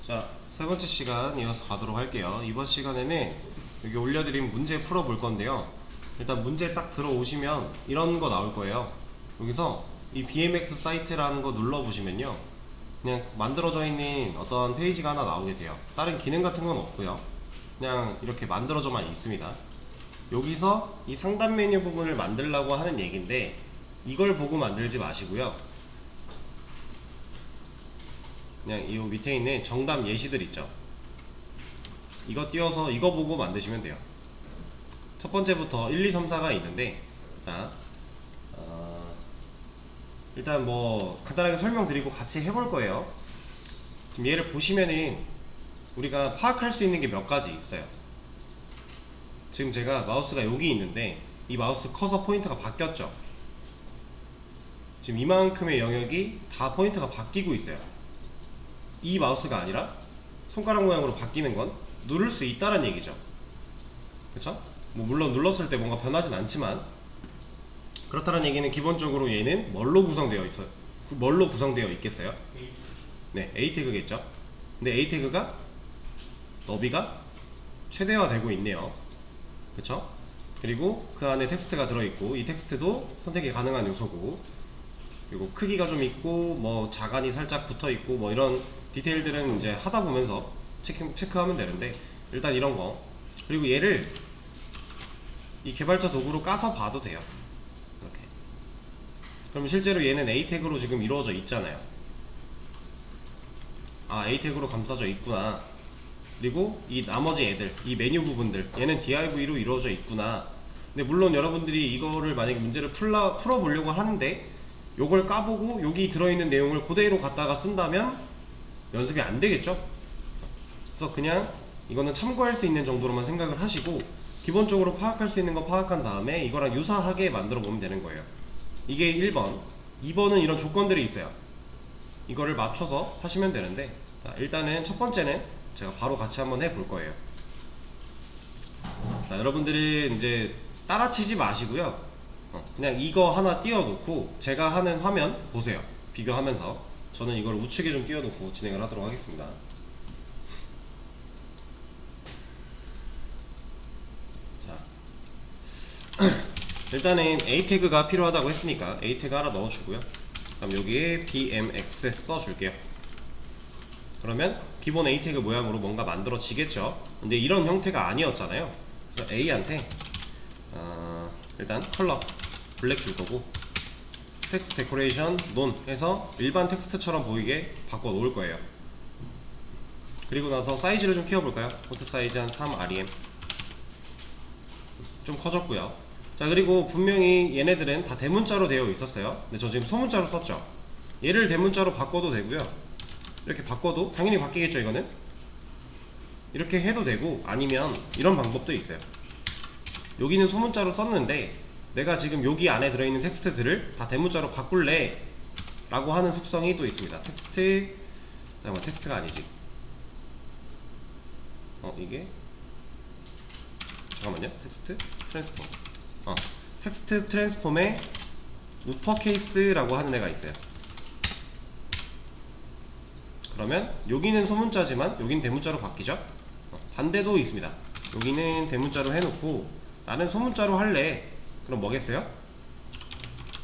자, 세 번째 시간 이어서 가도록 할게요. 이번 시간에는 여기 올려드린 문제 풀어볼 건데요. 일단 문제 딱 들어오시면 이런 거 나올 거예요. 여기서 이 BMX 사이트라는 거 눌러보시면요, 그냥 만들어져 있는 어떤 페이지가 하나 나오게 돼요. 다른 기능 같은 건 없고요. 그냥 이렇게 만들어져만 있습니다. 여기서 이 상단 메뉴 부분을 만들라고 하는 얘기인데, 이걸 보고 만들지 마시고요. 그냥 이 밑에 있는 정답 예시들 있죠, 이거 띄워서 이거 보고 만드시면 돼요. 첫 번째부터 1, 2, 3, 4가 있는데, 자, 일단 뭐 간단하게 설명드리고 같이 해볼 거예요. 지금 얘를 보시면은 우리가 파악할 수 있는 게 몇 가지 있어요. 지금 제가 마우스가 여기 있는데 이 마우스 커서 포인터가 바뀌었죠. 지금 이만큼의 영역이 다 포인터가 바뀌고 있어요. 이 마우스가 아니라 손가락 모양으로 바뀌는 건 누를 수 있다는 얘기죠. 그쵸? 뭐 물론 눌렀을 때 뭔가 변하진 않지만, 그렇다는 얘기는 기본적으로 얘는 뭘로 구성되어 있어요? 뭘로 구성되어 있겠어요? 네, A 태그겠죠. 근데 A 태그가 너비가 최대화되고 있네요. 그쵸? 그리고 그 안에 텍스트가 들어있고, 이 텍스트도 선택이 가능한 요소고, 그리고 크기가 좀 있고, 뭐 자간이 살짝 붙어있고, 뭐 이런 디테일들은 이제 하다 보면서 체크하면 되는데, 일단 이런 거. 그리고 얘를 이 개발자 도구로 까서 봐도 돼요. 이렇게. 그럼 실제로 얘는 A 태그로 지금 이루어져 있잖아요. 아, A 태그로 감싸져 있구나. 그리고 이 나머지 애들, 이 메뉴 부분들, 얘는 div로 이루어져 있구나. 근데 물론 여러분들이 이거를 만약에 문제를 풀어보려고 하는데, 요걸 까보고 여기 들어있는 내용을 그대로 갖다가 쓴다면 연습이 안 되겠죠? 그래서 그냥 이거는 참고할 수 있는 정도로만 생각을 하시고, 기본적으로 파악할 수 있는 거 파악한 다음에 이거랑 유사하게 만들어 보면 되는 거예요. 이게 1번. 2번은 이런 조건들이 있어요. 이거를 맞춰서 하시면 되는데, 자, 일단은 첫 번째는 제가 바로 같이 한번 해볼 거예요. 자, 여러분들이 이제 따라치지 마시고요. 그냥 이거 하나 띄워놓고 제가 하는 화면 보세요. 비교하면서 저는 이걸 우측에 좀 띄워놓고 진행을 하도록 하겠습니다. 자, 일단은 A 태그가 필요하다고 했으니까 A 태그 하나 넣어주고요. 그럼 여기에 BMX 써줄게요. 그러면 기본 A 태그 모양으로 뭔가 만들어지겠죠. 근데 이런 형태가 아니었잖아요. 그래서 A한테 일단 컬러 블랙 줄 거고, 텍스트 데코레이션 논 해서 일반 텍스트처럼 보이게 바꿔 놓을 거예요. 그리고 나서 사이즈를 좀 키워볼까요? 폰트 사이즈 한 3rem. 좀 커졌고요. 자, 그리고 분명히 얘네들은 다 대문자로 되어 있었어요. 근데 저 지금 소문자로 썼죠. 얘를 대문자로 바꿔도 되고요. 이렇게 바꿔도 당연히 바뀌겠죠. 이거는 이렇게 해도 되고, 아니면 이런 방법도 있어요. 여기는 소문자로 썼는데 내가 지금 여기 안에 들어있는 텍스트들을 다 대문자로 바꿀래 라고 하는 속성이 또 있습니다. 텍스트, 잠깐만, 텍스트가 아니지. 이게, 잠깐만요. 텍스트 트랜스폼. 텍스트 트랜스폼에 우퍼케이스라고 하는 애가 있어요. 그러면 여기는 소문자지만 여기는 대문자로 바뀌죠. 반대도 있습니다. 여기는 대문자로 해놓고 나는 소문자로 할래. 그럼 뭐겠어요?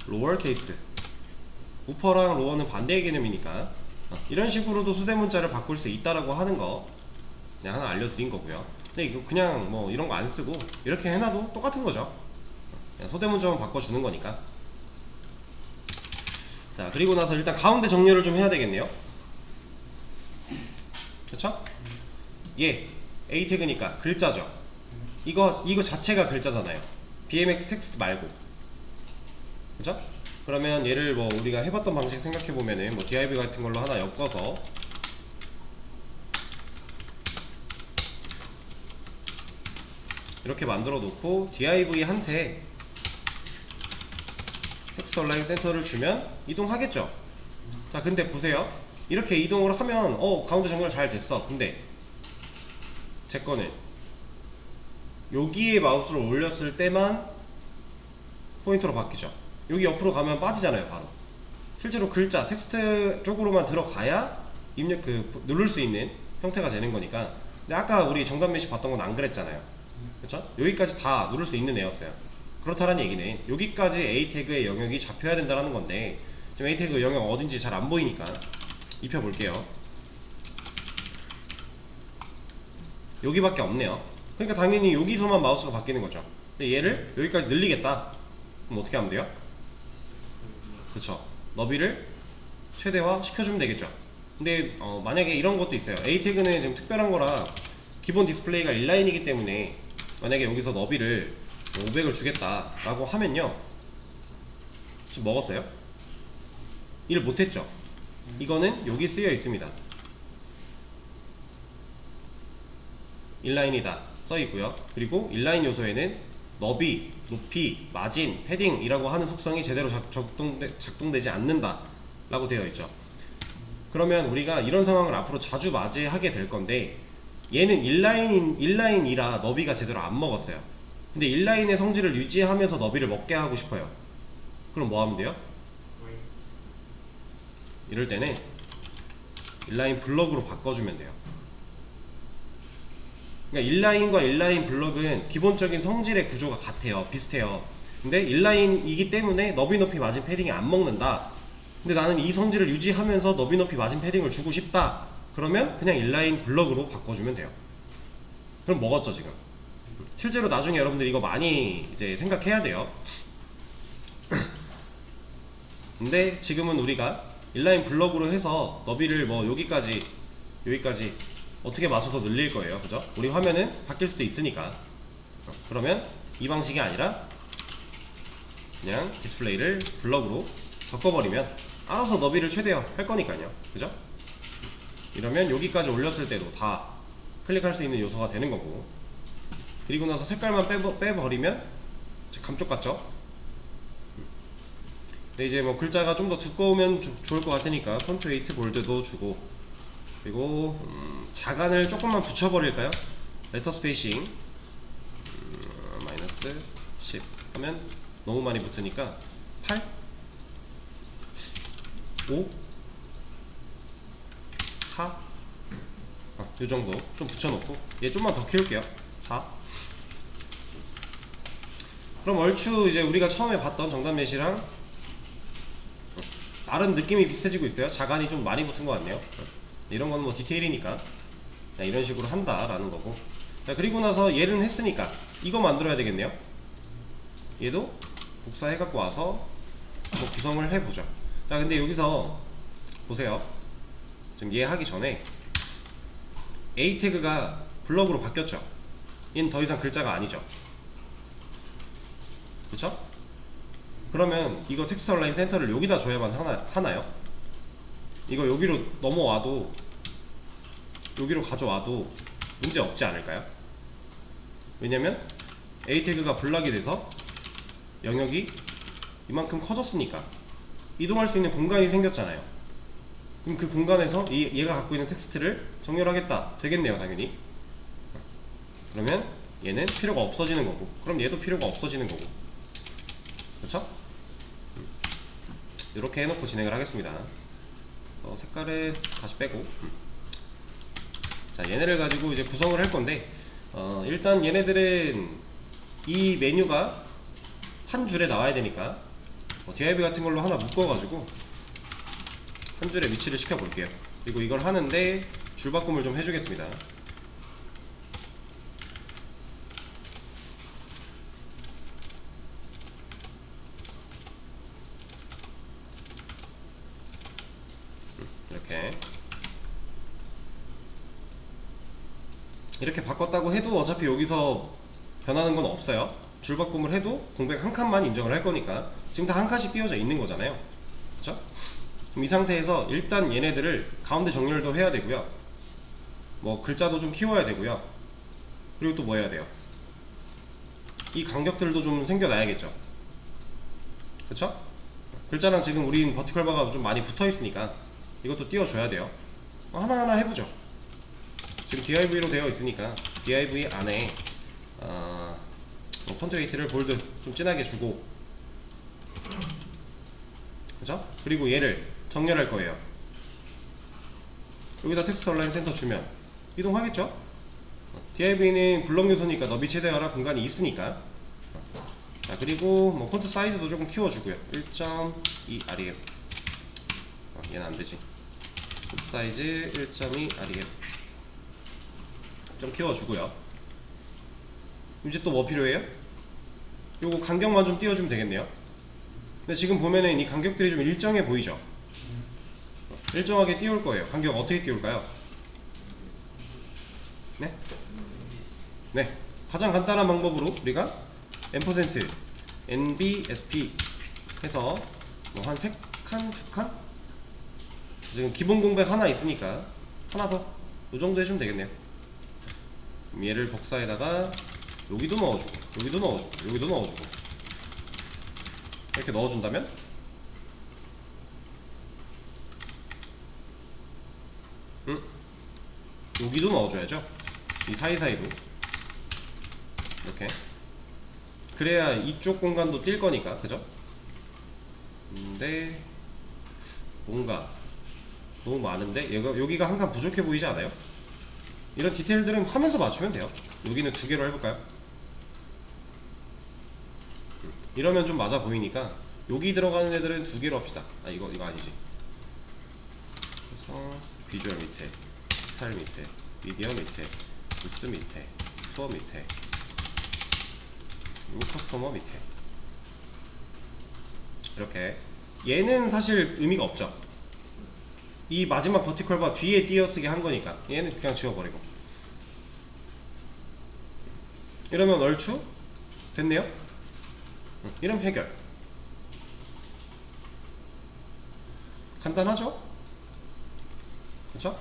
로어 케이스. 우퍼랑 로어는 반대의 개념이니까 이런 식으로도 수대문자를 바꿀 수 있다라고 하는 거 그냥 하나 알려드린 거고요. 근데 이거 그냥 뭐 이런 거 안 쓰고 이렇게 해놔도 똑같은 거죠. 그냥 소대문자만 바꿔주는 거니까. 자, 그리고 나서 일단 가운데 정렬을 좀 해야 되겠네요. 그쵸? 예, A 태그니까 글자죠. 이거 자체가 글자잖아요. BMX 텍스트 말고. 그죠? 그러면 얘를 뭐 우리가 해봤던 방식 생각해보면은 뭐 div 같은 걸로 하나 엮어서 이렇게 만들어 놓고 div한테 텍스트 얼라인 센터를 주면 이동하겠죠. 자, 근데 보세요. 이렇게 이동을 하면 가운데 정렬 잘 됐어. 근데 제 거는 여기에 마우스를 올렸을 때만 포인터로 바뀌죠. 여기 옆으로 가면 빠지잖아요. 바로 실제로 글자 텍스트 쪽으로만 들어가야 입력 누를 수 있는 형태가 되는 거니까. 근데 아까 우리 정답 메시 봤던 건 안 그랬잖아요. 그렇죠? 여기까지 다 누를 수 있는 애였어요. 그렇다는 얘기는 여기까지 A 태그의 영역이 잡혀야 된다는 건데 지금 A 태그 영역 어딘지 잘 안 보이니까 입혀볼게요. 여기밖에 없네요. 그러니까 당연히 여기서만 마우스가 바뀌는 거죠. 근데 얘를 여기까지 늘리겠다. 그럼 어떻게 하면 돼요? 그쵸, 너비를 최대화 시켜주면 되겠죠. 근데 만약에 이런 것도 있어요. A 태그는 지금 특별한 거라 기본 디스플레이가 인라인이기 때문에 만약에 여기서 너비를 500을 주겠다 라고 하면요, 지금 먹었어요? 일 못했죠. 이거는 여기 쓰여 있습니다. 인라인이다 써 있고요. 그리고 인라인 요소에는 너비, 높이, 마진, 패딩 이라고 하는 속성이 제대로 작동되지 않는다 라고 되어 있죠. 그러면 우리가 이런 상황을 앞으로 자주 맞이하게 될 건데, 얘는 인라인이라 너비가 제대로 안 먹었어요. 근데 인라인의 성질을 유지하면서 너비를 먹게 하고 싶어요. 그럼 뭐 하면 돼요? 이럴 때는 인라인 블럭으로 바꿔주면 돼요. 그러니까 인라인과 인라인 블럭은 기본적인 성질의 구조가 같아요. 비슷해요. 근데 인라인이기 때문에 너비 높이 마진 패딩이 안 먹는다. 근데 나는 이 성질을 유지하면서 너비 높이 마진 패딩을 주고 싶다. 그러면 그냥 인라인 블럭으로 바꿔주면 돼요. 그럼 먹었죠 지금. 실제로 나중에 여러분들 이거 많이 이제 생각해야 돼요. 근데 지금은 우리가 인라인 블럭으로 해서 너비를 뭐 여기까지 어떻게 맞춰서 늘릴 거예요. 그죠? 우리 화면은 바뀔 수도 있으니까. 그러면 이 방식이 아니라 그냥 디스플레이를 블럭으로 바꿔버리면 알아서 너비를 최대화 할 거니까요. 그죠? 이러면 여기까지 올렸을 때도 다 클릭할 수 있는 요소가 되는 거고, 그리고 나서 색깔만 빼버리면 감쪽 같죠? 근데 이제 뭐 글자가 좀 더 두꺼우면 좋을 것 같으니까 폰트 웨이트 볼드도 주고, 그리고 자간을 조금만 붙여버릴까요? 레터 스페이싱 마이너스 10 하면 너무 많이 붙으니까 8 5 4 요정도 좀 붙여놓고 얘 좀만 더 키울게요. 4. 그럼 얼추 이제 우리가 처음에 봤던 정답 메시랑 나름 느낌이 비슷해지고 있어요. 자간이 좀 많이 붙은 것 같네요. 이런 건 뭐 디테일이니까 이런 식으로 한다라는 거고. 자, 그리고 나서 얘는 했으니까 이거 만들어야 되겠네요. 얘도 복사해 갖고 와서 뭐 구성을 해보죠. 자, 근데 여기서 보세요. 지금 얘 하기 전에 A 태그가 블럭으로 바뀌었죠. 얘는 더 이상 글자가 아니죠. 그쵸? 그러면 이거 텍스트 얼라인 센터를 여기다 줘야만 하나요? 이거 여기로 넘어와도, 여기로 가져와도 문제 없지 않을까요? 왜냐면 A 태그가 블락이 돼서 영역이 이만큼 커졌으니까 이동할 수 있는 공간이 생겼잖아요. 그럼 그 공간에서 얘가 갖고 있는 텍스트를 정렬하겠다 되겠네요, 당연히. 그러면 얘는 필요가 없어지는 거고, 그럼 얘도 필요가 없어지는 거고. 그렇죠? 이렇게 해놓고 진행을 하겠습니다. 그래서 색깔을 다시 빼고, 자, 얘네를 가지고 이제 구성을 할 건데, 일단 얘네들은 이 메뉴가 한 줄에 나와야 되니까 div 같은 걸로 하나 묶어가지고 한 줄에 위치를 시켜 볼게요. 그리고 이걸 하는데 줄바꿈을 좀 해주겠습니다. 이렇게 바꿨다고 해도 어차피 여기서 변하는 건 없어요. 줄바꿈을 해도 공백 한 칸만 인정을 할 거니까 지금 다 한 칸씩 띄워져 있는 거잖아요. 그쵸? 그럼 이 상태에서 일단 얘네들을 가운데 정렬도 해야 되고요, 뭐 글자도 좀 키워야 되고요, 그리고 또 뭐 해야 돼요? 이 간격들도 좀 생겨나야겠죠. 그쵸? 글자랑 지금 우린 버티컬 바가 좀 많이 붙어 있으니까 이것도 띄워줘야 돼요. 하나하나 해보죠. 지금 div로 되어 있으니까 div 안에 폰트 웨이트를 볼드 좀 진하게 주고, 그죠? 그리고 얘를 정렬할 거예요. 여기다 텍스트 얼라인 센터 주면 이동하겠죠? div는 블록 요소니까 너비 최대화라 공간이 있으니까. 자, 그리고 뭐 폰트 사이즈도 조금 키워주고요. 1.2 rem. 얘는 안되지. 폰트 사이즈 1.2 rem 좀 키워주고요. 이제 또 뭐 필요해요? 요거 간격만 좀 띄워주면 되겠네요. 근데 지금 보면은 이 간격들이 좀 일정해 보이죠? 일정하게 띄울 거예요. 간격 어떻게 띄울까요? 네? 네. 가장 간단한 방법으로 우리가 %, nbsp 해서 뭐 한 3칸, 2칸? 지금 기본 공백 하나 있으니까 하나 더 요 정도 해주면 되겠네요. 그럼 얘를 복사에다가 여기도 넣어주고 여기도 넣어주고 여기도 넣어주고 이렇게 넣어준다면 여기도 넣어줘야죠. 이 사이사이도 이렇게. 그래야 이쪽 공간도 뛸 거니까, 그죠? 근데 뭔가 너무 많은데 여기가 한 칸 부족해 보이지 않아요? 이런 디테일들은 하면서 맞추면 돼요. 여기는 2개로 해볼까요? 이러면 좀 맞아 보이니까 여기 들어가는 애들은 2개로 합시다. 아, 이거 아니지. 그래서 비주얼 밑에, 스타일 밑에, 미디어 밑에, 부스 밑에, 스토어 밑에, 그리고 커스터머 밑에. 이렇게. 얘는 사실 의미가 없죠. 이 마지막 버티컬바 뒤에 띄어쓰기 한 거니까 얘는 그냥 지워버리고. 이러면 얼추 됐네요. 이러면 해결. 간단하죠? 그쵸?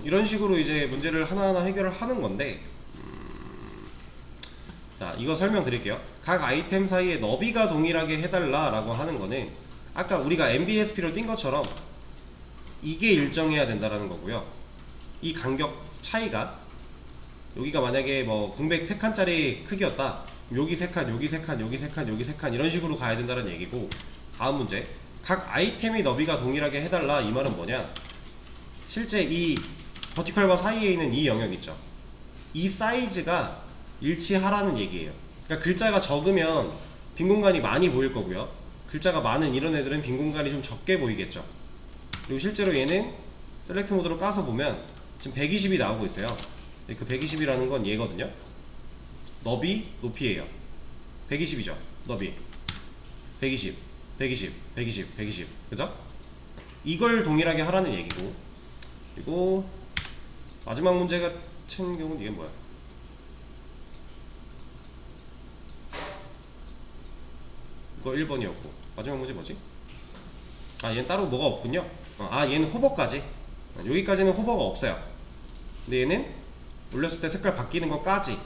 이런 식으로 이제 문제를 하나하나 해결을 하는 건데, 자, 이거 설명드릴게요. 각 아이템 사이에 너비가 동일하게 해달라 라고 하는 거는 아까 우리가 NBSP로 띈 것처럼 이게 일정해야 된다라는 거고요. 이 간격 차이가, 여기가 만약에 뭐 공백 3칸짜리 크기였다, 여기 3칸, 여기 3칸, 여기 3칸, 여기 3칸 이런 식으로 가야 된다는 얘기고, 다음 문제, 각 아이템의 너비가 동일하게 해달라 이 말은 뭐냐, 실제 이 버티컬바 사이에 있는 이 영역 있죠, 이 사이즈가 일치하라는 얘기예요. 그러니까 글자가 적으면 빈 공간이 많이 보일 거고요, 글자가 많은 이런 애들은 빈 공간이 좀 적게 보이겠죠. 그리고 실제로 얘는 셀렉트 모드로 까서 보면 지금 120이 나오고 있어요. 그 120이라는 건 얘거든요. 너비, 높이에요. 120이죠. 너비 120, 120, 120, 120, 그죠? 이걸 동일하게 하라는 얘기고, 그리고 마지막 문제 같은 경우는 이게 뭐야? 이거 1번이었고 마지막 문제 뭐지? 아, 얘는 따로 뭐가 없군요. 아, 얘는 호버까지. 여기까지는 호버가 없어요. 근데 얘는 올렸을 때 색깔 바뀌는 것까지가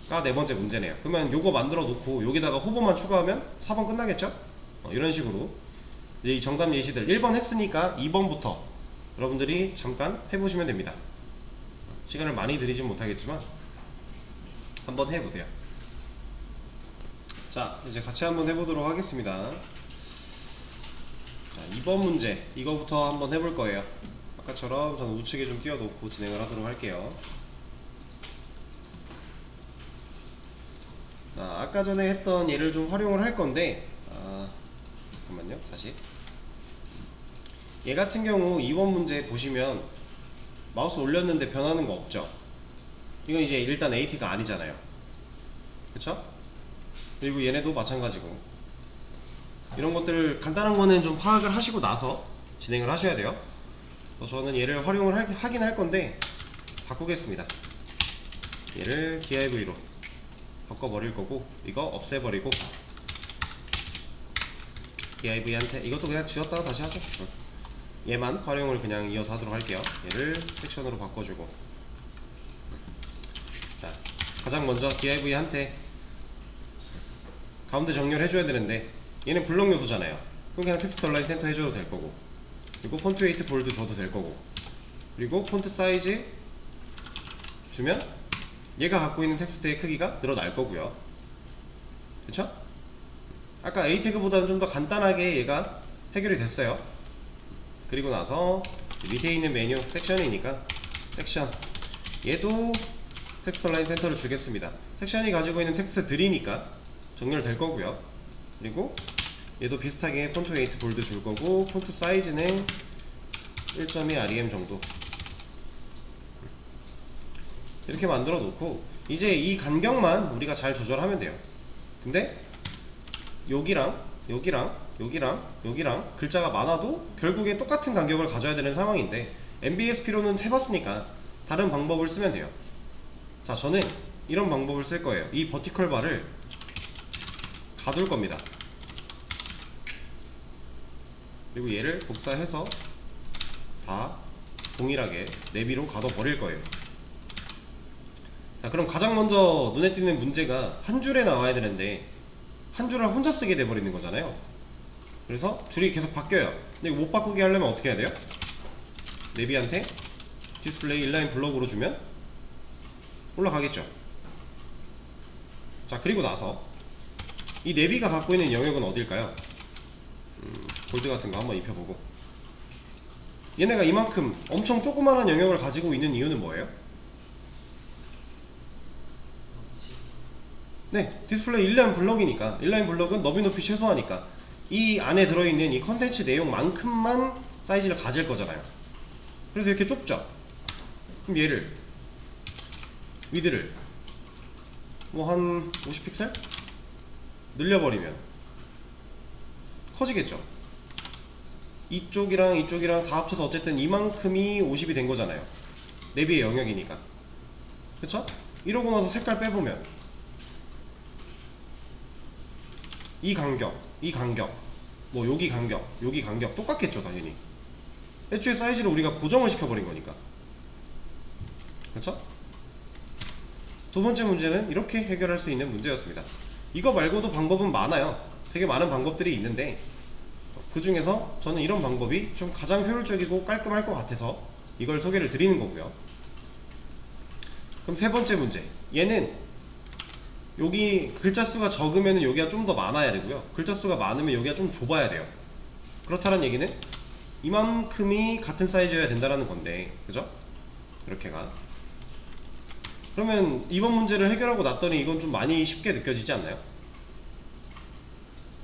4번째 문제네요. 그러면 요거 만들어 놓고 여기다가 호버만 추가하면 4번 끝나겠죠? 이런 식으로 이제 이 정답 예시들 1번 했으니까 2번부터 여러분들이 잠깐 해보시면 됩니다. 시간을 많이 들이진 못하겠지만 한번 해보세요. 자, 이제 같이 한번 해보도록 하겠습니다. 자, 2번 문제, 이거부터 한번 해볼 거예요. 아까처럼 저는 우측에 좀 띄워놓고 진행을 하도록 할게요. 자, 아까 전에 했던 얘를 좀 활용을 할 건데, 잠깐만요, 다시. 얘 같은 경우 2번 문제 보시면 마우스 올렸는데 변하는 거 없죠? 이건 이제 일단 AT가 아니잖아요. 그쵸? 그리고 얘네도 마찬가지고, 이런 것들 간단한 거는 좀 파악을 하시고 나서 진행을 하셔야 돼요. 저는 얘를 활용을 하긴 할 건데 바꾸겠습니다. 얘를 div로 바꿔버릴 거고, 이거 없애버리고 div한테 이것도 그냥 지웠다가 다시 하죠. 얘만 활용을 그냥 이어서 하도록 할게요. 얘를 섹션으로 바꿔주고, 자, 가장 먼저 div한테 가운데 정렬해줘야 되는데 얘는 블록 요소잖아요. 그럼 그냥 텍스트 얼라인 센터 해줘도 될 거고, 그리고 폰트 웨이트 볼드 줘도 될 거고, 그리고 폰트 사이즈 주면 얘가 갖고 있는 텍스트의 크기가 늘어날 거고요. 그쵸? 아까 A 태그보다는 좀 더 간단하게 얘가 해결이 됐어요. 그리고 나서 밑에 있는 메뉴 섹션이니까 섹션, 얘도 텍스트 라인 센터를 주겠습니다. 섹션이 가지고 있는 텍스트들이니까 정렬될 거고요. 그리고 얘도 비슷하게 폰트 웨이트 볼드 줄 거고, 폰트 사이즈는 1.2 rem 정도 이렇게 만들어 놓고, 이제 이 간격만 우리가 잘 조절하면 돼요. 근데 여기랑 여기랑 여기랑 여기랑 글자가 많아도 결국에 똑같은 간격을 가져야 되는 상황인데, MBSP로는 해봤으니까 다른 방법을 쓰면 돼요. 자, 저는 이런 방법을 쓸 거예요. 이 버티컬 바를 가둘 겁니다. 그리고 얘를 복사해서 다 동일하게 내비로 가둬 버릴 거예요. 자, 그럼 가장 먼저 눈에 띄는 문제가 한 줄에 나와야 되는데 한 줄을 혼자 쓰게 돼 버리는 거잖아요. 그래서 줄이 계속 바뀌어요. 근데 이거 못 바꾸게 하려면 어떻게 해야 돼요? 내비한테 디스플레이 인라인 블럭으로 주면 올라가겠죠. 자, 그리고 나서 이 내비가 갖고 있는 영역은 어딜까요? 볼드 같은 거 한번 입혀보고, 얘네가 이만큼 엄청 조그만한 영역을 가지고 있는 이유는 뭐예요? 네, 디스플레이 인라인 블럭이니까. 인라인 블럭은 너비 높이 최소화니까 이 안에 들어있는 이 컨텐츠 내용만큼만 사이즈를 가질 거잖아요. 그래서 이렇게 좁죠. 그럼 얘를 위드를 뭐 한 50픽셀 늘려버리면 커지겠죠. 이쪽이랑 이쪽이랑 다 합쳐서 어쨌든 이만큼이 50이 된 거잖아요. 내비의 영역이니까. 그쵸? 이러고 나서 색깔 빼보면 이 간격, 이 간격, 뭐 여기 간격, 여기 간격 똑같겠죠, 당연히. 애초에 사이즈를 우리가 고정을 시켜버린 거니까. 그쵸? 두 번째 문제는 이렇게 해결할 수 있는 문제였습니다. 이거 말고도 방법은 많아요. 되게 많은 방법들이 있는데 그 중에서 저는 이런 방법이 좀 가장 효율적이고 깔끔할 것 같아서 이걸 소개를 드리는 거고요. 그럼 세 번째 문제, 얘는 여기 글자 수가 적으면 여기가 좀 더 많아야 되고요, 글자 수가 많으면 여기가 좀 좁아야 돼요. 그렇다는 얘기는 이만큼이 같은 사이즈여야 된다는 건데, 그죠? 이렇게가. 그러면 이번 문제를 해결하고 났더니 이건 좀 많이 쉽게 느껴지지 않나요?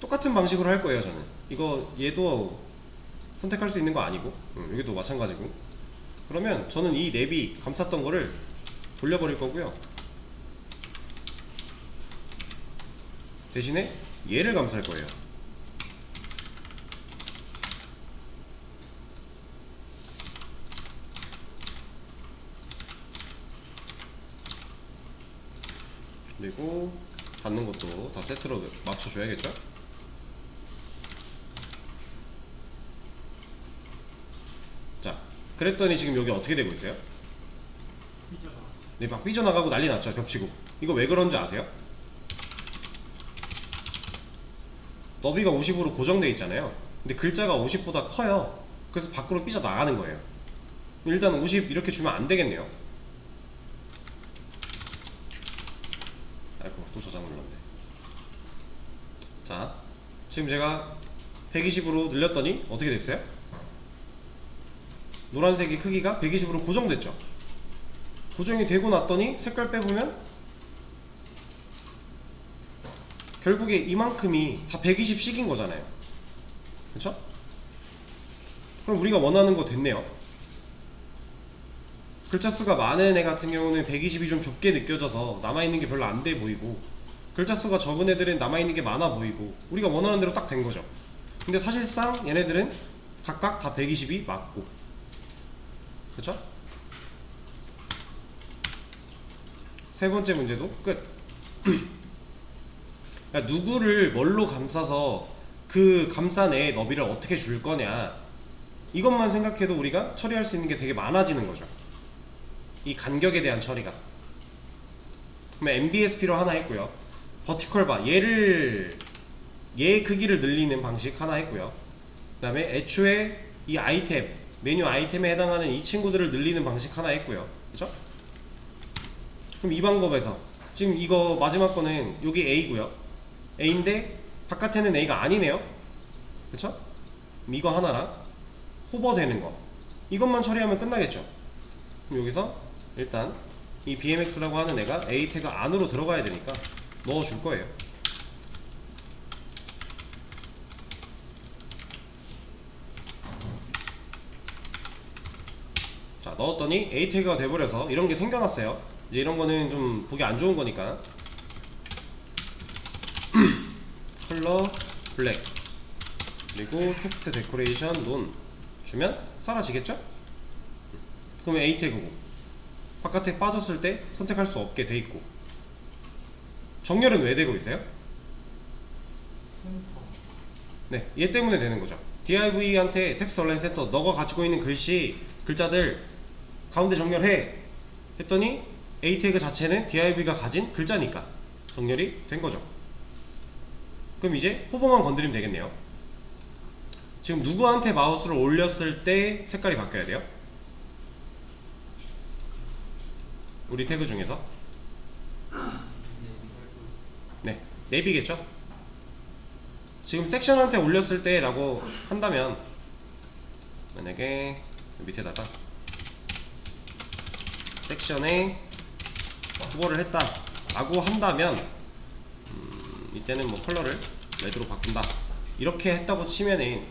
똑같은 방식으로 할 거예요, 저는. 이거 얘도 선택할 수 있는 거 아니고, 여기도 마찬가지고. 그러면 저는 이 내비 감쌌던 거를 돌려버릴 거고요, 대신에 얘를 감쌀 거예요. 그리고 닫는 것도 다 세트로 맞춰줘야겠죠? 자, 그랬더니 지금 여기 어떻게 되고 있어요? 네, 막 삐져나가고 난리 났죠, 겹치고. 이거 왜 그런지 아세요? 너비가 50으로 고정되어 있잖아요. 근데 글자가 50보다 커요. 그래서 밖으로 삐져나가는 거예요. 일단 50 이렇게 주면 안 되겠네요. 아이고, 또 저장 눌렀네. 자, 지금 제가 120으로 늘렸더니 어떻게 됐어요? 노란색의 크기가 120으로 고정됐죠. 고정이 되고 났더니 색깔 빼보면 결국에 이만큼이 다 120씩인 거잖아요. 그쵸? 그럼 우리가 원하는 거 됐네요. 글자 수가 많은 애 같은 경우는 120이 좀 좁게 느껴져서 남아있는 게 별로 안 돼 보이고, 글자 수가 적은 애들은 남아있는 게 많아 보이고, 우리가 원하는 대로 딱 된 거죠. 근데 사실상 얘네들은 각각 다 120이 맞고, 그쵸? 세 번째 문제도 끝. 그러니까 누구를 뭘로 감싸서 그 감싼 애의 너비를 어떻게 줄 거냐, 이것만 생각해도 우리가 처리할 수 있는 게 되게 많아지는 거죠. 이 간격에 대한 처리가. 그러면 MBSP로 하나 했고요, 버티컬 바, 얘의 크기를 늘리는 방식 하나 했고요, 그 다음에 애초에 이 아이템, 메뉴 아이템에 해당하는 이 친구들을 늘리는 방식 하나 했고요. 그쵸? 그럼 이 방법에서 지금 이거 마지막 거는 여기 A고요, A인데 바깥에는 A가 아니네요. 그쵸? 그럼 이거 하나랑 호버 되는 거, 이것만 처리하면 끝나겠죠. 그럼 여기서 일단 이 bmx라고 하는 애가 a 태그 안으로 들어가야 되니까 넣어줄 거예요. 자, 넣었더니 a 태그가 돼버려서 이런 게 생겨났어요. 이제 이런 거는 좀 보기 안 좋은 거니까 컬러 블랙 그리고 텍스트 데코레이션 논 주면 사라지겠죠? 그러면 a 태그고 바깥에 빠졌을 때 선택할 수 없게 돼 있고 정렬은 왜 되고 있어요? 네, 얘 때문에 되는 거죠. div한테 텍스트 얼라인 센터 너가 가지고 있는 글자들 가운데 정렬해 했더니 a 태그 자체는 div가 가진 글자니까 정렬이 된 거죠. 그럼 이제 호버만 건드리면 되겠네요. 지금 누구한테 마우스를 올렸을 때 색깔이 바뀌어야 돼요? 우리 태그 중에서 네, 내비겠죠? 지금 섹션한테 올렸을 때 라고 한다면 만약에 밑에다가 섹션에 후보를 했다 라고 한다면 이때는 뭐 컬러를 레드로 바꾼다 이렇게 했다고 치면은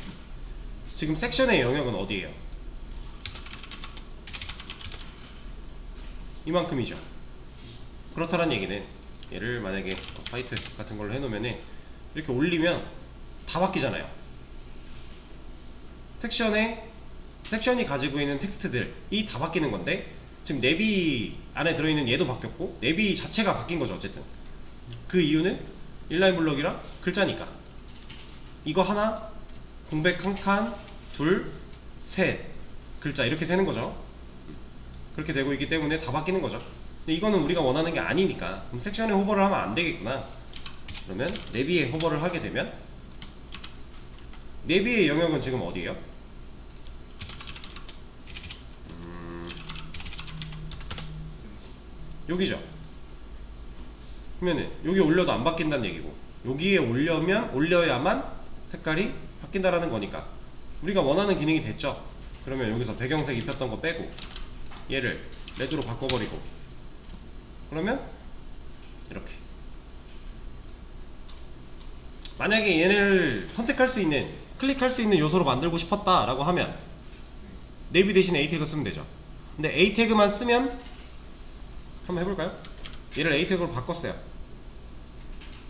지금 섹션의 영역은 어디예요? 이만큼이죠. 그렇다는 얘기는 얘를 만약에 화이트 같은 걸로 해놓으면은 이렇게 올리면 다 바뀌잖아요. 섹션이 가지고 있는 텍스트들이 다 바뀌는 건데 지금 내비 안에 들어있는 얘도 바뀌었고 내비 자체가 바뀐 거죠. 어쨌든 그 이유는 인라인 블록이라 글자니까 이거 하나 공백 한 칸 둘 셋 글자 이렇게 세는 거죠. 그렇게 되고 있기 때문에 다 바뀌는 거죠. 근데 이거는 우리가 원하는 게 아니니까 그럼 섹션에 호버를 하면 안 되겠구나. 그러면 내비에 호버를 하게 되면 내비의 영역은 지금 어디예요? 여기죠. 그러면은 여기 올려도 안 바뀐다는 얘기고 여기에 올려야만 색깔이 바뀐다라는 거니까 우리가 원하는 기능이 됐죠. 그러면 여기서 배경색 입혔던 거 빼고 얘를 레드로 바꿔버리고 그러면 이렇게 만약에 얘를 선택할 수 있는 클릭할 수 있는 요소로 만들고 싶었다 라고 하면 내비 대신 a 태그 쓰면 되죠. 근데 a 태그만 쓰면 한번 해볼까요? 얘를 a 태그로 바꿨어요.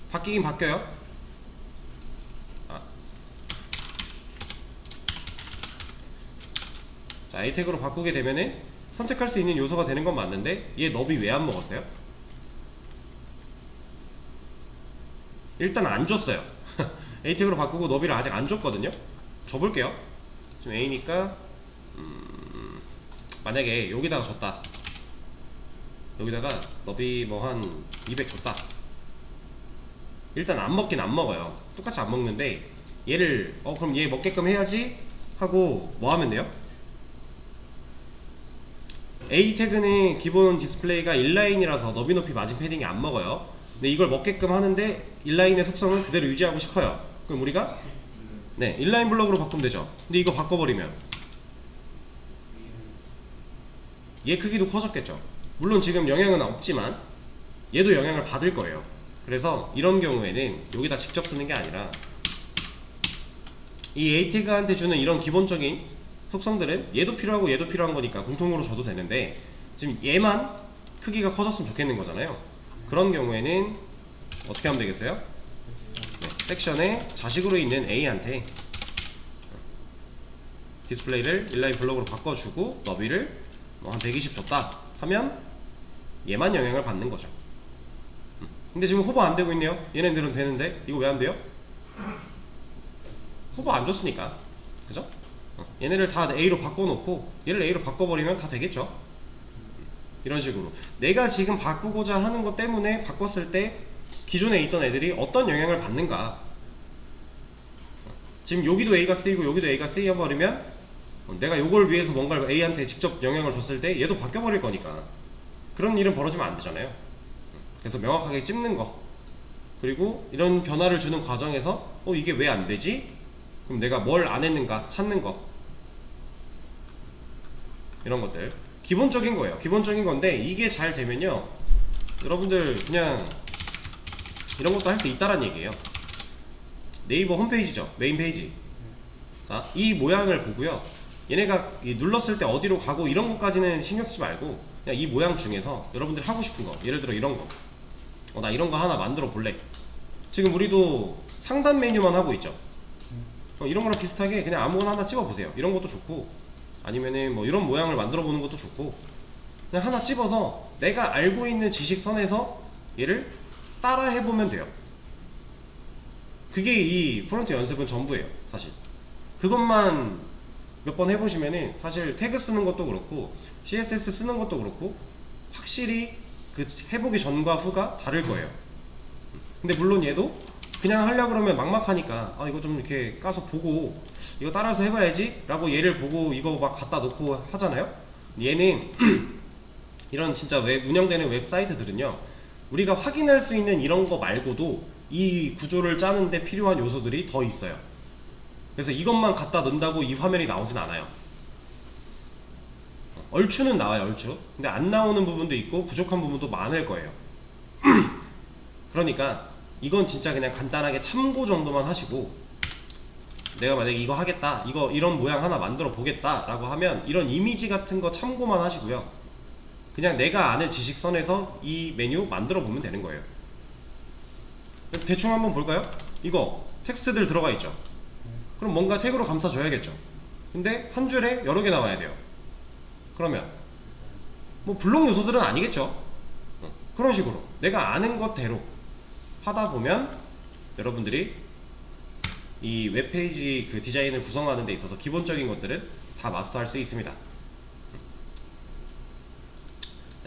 바뀌긴 바뀌어요. 자, a 태그로 바꾸게 되면은 선택할 수 있는 요소가 되는 건 맞는데 얘 너비 왜 안 먹었어요? 일단 안 줬어요. a 태그로 바꾸고 너비를 아직 안 줬거든요. 줘볼게요. 지금 a니까 만약에 여기다가 줬다. 여기다가 너비 뭐 한 200 줬다. 일단 안 먹긴 안 먹어요. 똑같이 안 먹는데 얘를 그럼 얘 먹게끔 해야지 하고 뭐 하면 돼요? A 태그는 기본 디스플레이가 인라인이라서 너비 높이 마진 패딩이 안 먹어요. 근데 이걸 먹게끔 하는데 인라인의 속성을 그대로 유지하고 싶어요. 그럼 우리가 네, 인라인 블럭으로 바꾸면 되죠. 근데 이거 바꿔버리면 얘 크기도 커졌겠죠. 물론 지금 영향은 없지만 얘도 영향을 받을 거예요. 그래서 이런 경우에는 여기다 직접 쓰는 게 아니라 이 A 태그한테 주는 이런 기본적인 속성들은 얘도 필요하고 얘도 필요한 거니까 공통으로 줘도 되는데 지금 얘만 크기가 커졌으면 좋겠는 거잖아요. 그런 경우에는 어떻게 하면 되겠어요? 네, 섹션에 자식으로 있는 A한테 디스플레이를 인라인 블록으로 바꿔주고 너비를 뭐 한 120 줬다 하면 얘만 영향을 받는 거죠. 근데 지금 호버 안 되고 있네요. 얘네들은 되는데 이거 왜 안 돼요? 호버 안 줬으니까. 그죠? 얘네를 다 A로 바꿔놓고 얘를 A로 바꿔버리면 다 되겠죠. 이런 식으로 내가 지금 바꾸고자 하는 것 때문에 바꿨을 때 기존에 있던 애들이 어떤 영향을 받는가. 지금 여기도 A가 쓰이고 여기도 A가 쓰여버리면 내가 요걸 위해서 뭔가를 A한테 직접 영향을 줬을 때 얘도 바뀌어버릴 거니까 그런 일은 벌어지면 안 되잖아요. 그래서 명확하게 찝는 거, 그리고 이런 변화를 주는 과정에서 이게 왜 안 되지? 그럼 내가 뭘 안 했는가 찾는 거. 이런 것들 기본적인 거예요. 기본적인 건데 이게 잘 되면요 여러분들 그냥 이런 것도 할 수 있다란 얘기예요. 네이버 홈페이지죠. 메인 페이지. 자, 이 모양을 보고요. 얘네가 눌렀을 때 어디로 가고 이런 것까지는 신경 쓰지 말고 그냥 이 모양 중에서 여러분들이 하고 싶은 거, 예를 들어 이런 거. 나 이런 거 하나 만들어 볼래. 지금 우리도 상단 메뉴만 하고 있죠. 이런 거랑 비슷하게 그냥 아무거나 하나 찝어 보세요. 이런 것도 좋고 아니면은 뭐 이런 모양을 만들어 보는 것도 좋고 그냥 하나 찝어서 내가 알고 있는 지식선에서 얘를 따라 해보면 돼요. 그게 이 프론트 연습은 전부예요. 사실 그것만 몇 번 해보시면은 사실 태그 쓰는 것도 그렇고 CSS 쓰는 것도 그렇고 확실히 그 해보기 전과 후가 다를 거예요. 근데 물론 얘도 그냥 하려고 그러면 막막하니까 이거 좀 이렇게 까서 보고 이거 따라서 해봐야지 라고 얘를 보고 이거 막 갖다 놓고 하잖아요. 얘는 이런 진짜 운영되는 웹사이트들은요 우리가 확인할 수 있는 이런 거 말고도 이 구조를 짜는데 필요한 요소들이 더 있어요. 그래서 이것만 갖다 넣는다고 이 화면이 나오진 않아요. 얼추는 나와요. 얼추. 근데 안 나오는 부분도 있고 부족한 부분도 많을 거예요. 그러니까 이건 진짜 그냥 간단하게 참고 정도만 하시고 내가 만약에 이거 하겠다, 이런 모양 하나 만들어 보겠다 라고 하면 이런 이미지 같은 거 참고만 하시고요. 그냥 내가 아는 지식선에서 이 메뉴 만들어 보면 되는 거예요. 대충 한번 볼까요? 이거 텍스트들 들어가 있죠. 그럼 뭔가 태그로 감싸줘야겠죠. 근데 한 줄에 여러 개 나와야 돼요. 그러면 뭐 블록 요소들은 아니겠죠. 그런 식으로 내가 아는 것대로 하다 보면 여러분들이 이 웹페이지 그 디자인을 구성하는 데 있어서 기본적인 것들은 다 마스터할 수 있습니다.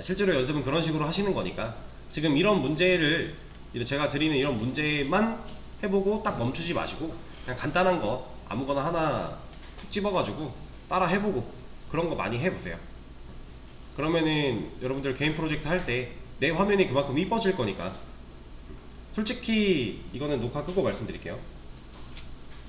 실제로 연습은 그런 식으로 하시는 거니까 지금 이런 문제를 제가 드리는 이런 문제만 해보고 딱 멈추지 마시고 그냥 간단한 거 아무거나 하나 푹 집어가지고 따라 해보고 그런 거 많이 해보세요. 그러면은 여러분들 개인 프로젝트 할 때 내 화면이 그만큼 이뻐질 거니까. 솔직히 이거는 녹화 끄고 말씀드릴게요.